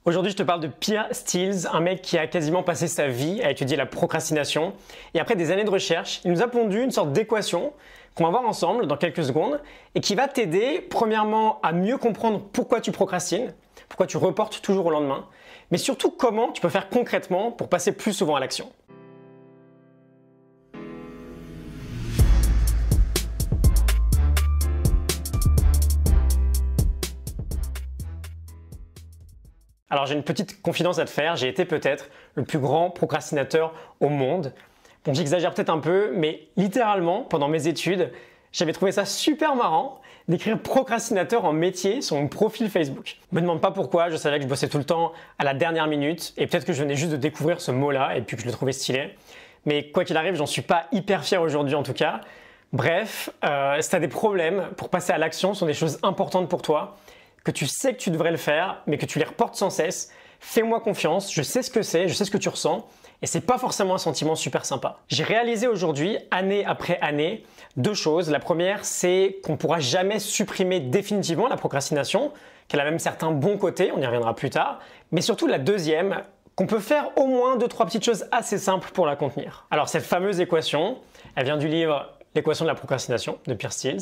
Aujourd'hui, je te parle de Piers Steel, un mec qui a quasiment passé sa vie à étudier la procrastination. Et après des années de recherche, il nous a pondu une sorte d'équation qu'on va voir ensemble dans quelques secondes et qui va t'aider, premièrement, à mieux comprendre pourquoi tu procrastines, pourquoi tu reportes toujours au lendemain, mais surtout comment tu peux faire concrètement pour passer plus souvent à l'action. Alors j'ai une petite confidence à te faire, j'ai été peut-être le plus grand procrastinateur au monde. Bon, j'exagère peut-être un peu, mais littéralement, pendant mes études, j'avais trouvé ça super marrant d'écrire procrastinateur en métier sur mon profil Facebook. Me demande pas pourquoi, je savais que je bossais tout le temps à la dernière minute, et peut-être que je venais juste de découvrir ce mot-là, et puis que je le trouvais stylé. Mais quoi qu'il arrive, j'en suis pas hyper fier aujourd'hui en tout cas. Bref, si tu as des problèmes pour passer à l'action sur des choses importantes pour toi, que tu sais que tu devrais le faire, mais que tu les reportes sans cesse, fais-moi confiance, je sais ce que c'est, je sais ce que tu ressens, et c'est pas forcément un sentiment super sympa. J'ai réalisé aujourd'hui, année après année, deux choses. La première, c'est qu'on pourra jamais supprimer définitivement la procrastination, qu'elle a même certains bons côtés, on y reviendra plus tard, mais surtout la deuxième, qu'on peut faire au moins 2-3 petites choses assez simples pour la contenir. Alors cette fameuse équation, elle vient du livre L'équation de la procrastination de Piers Steel,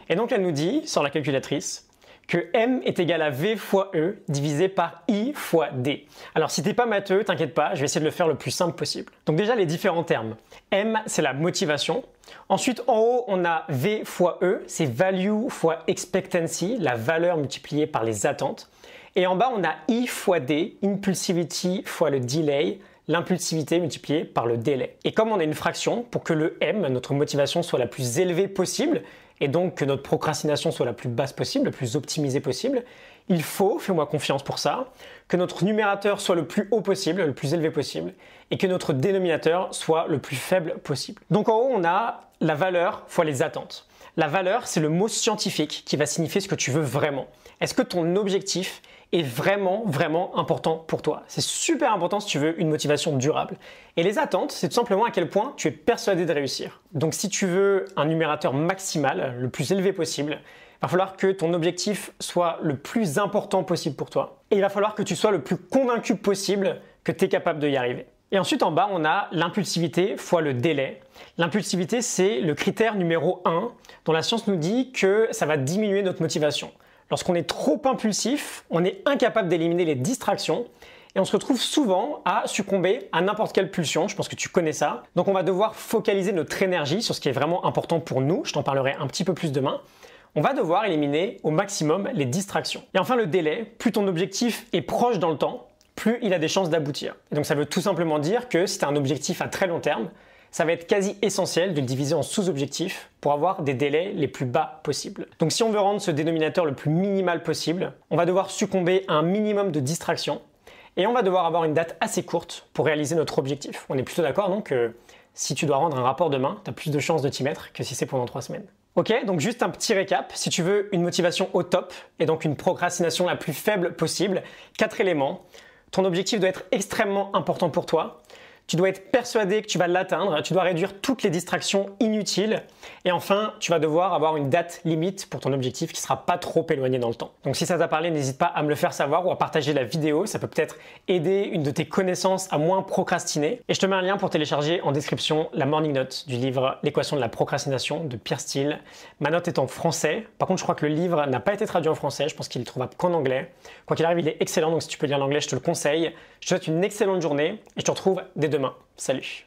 et donc elle nous dit, sur la calculatrice, que M est égal à V fois E divisé par I fois D. Alors si t'es pas matheux, t'inquiète pas, je vais essayer de le faire le plus simple possible. Donc déjà les différents termes. M c'est la motivation. Ensuite en haut on a V fois E, c'est value fois expectancy, la valeur multipliée par les attentes. Et en bas on a I fois D, impulsivity fois le delay, l'impulsivité multipliée par le délai. Et comme on a une fraction, pour que le M, notre motivation, soit la plus élevée possible, et donc que notre procrastination soit la plus basse possible, la plus optimisée possible, il faut, fais-moi confiance pour ça, que notre numérateur soit le plus haut possible, le plus élevé possible, et que notre dénominateur soit le plus faible possible. Donc en haut, on a la valeur fois les attentes. La valeur, c'est le mot scientifique qui va signifier ce que tu veux vraiment. Est-ce que ton objectif est vraiment important pour toi? C'est super important si tu veux une motivation durable. Et les attentes, c'est tout simplement à quel point tu es persuadé de réussir. Donc si tu veux un numérateur maximal, le plus élevé possible, il va falloir que ton objectif soit le plus important possible pour toi. Et il va falloir que tu sois le plus convaincu possible que tu es capable de y arriver. Et ensuite, en bas, on a l'impulsivité fois le délai. L'impulsivité, c'est le critère numéro 1 dont la science nous dit que ça va diminuer notre motivation. Lorsqu'on est trop impulsif, on est incapable d'éliminer les distractions et on se retrouve souvent à succomber à n'importe quelle pulsion. Je pense que tu connais ça. Donc on va devoir focaliser notre énergie sur ce qui est vraiment important pour nous. Je t'en parlerai un petit peu plus demain. On va devoir éliminer au maximum les distractions. Et enfin le délai, plus ton objectif est proche dans le temps, plus il a des chances d'aboutir. Et donc ça veut tout simplement dire que si tu as un objectif à très long terme, ça va être quasi essentiel de le diviser en sous-objectifs pour avoir des délais les plus bas possibles. Donc si on veut rendre ce dénominateur le plus minimal possible, on va devoir succomber à un minimum de distractions et on va devoir avoir une date assez courte pour réaliser notre objectif. On est plutôt d'accord donc que si tu dois rendre un rapport demain, tu as plus de chances de t'y mettre que si c'est pendant 3 semaines. Ok, donc juste un petit récap. Si tu veux une motivation au top et donc une procrastination la plus faible possible, 4 éléments. Ton objectif doit être extrêmement important pour toi. Tu dois être persuadé que tu vas l'atteindre, tu dois réduire toutes les distractions inutiles et enfin, tu vas devoir avoir une date limite pour ton objectif qui ne sera pas trop éloigné dans le temps. Donc si ça t'a parlé, n'hésite pas à me le faire savoir ou à partager la vidéo, ça peut peut-être aider une de tes connaissances à moins procrastiner. Et je te mets un lien pour télécharger en description la morning note du livre L'équation de la procrastination de Piers Steel. Ma note est en français, par contre je crois que le livre n'a pas été traduit en français, je pense qu'il est trouvable qu'en anglais. Quoi qu'il arrive, il est excellent, donc si tu peux lire l'anglais, je te le conseille. Je te souhaite une excellente journée et je te retrouve dès demain. Salut!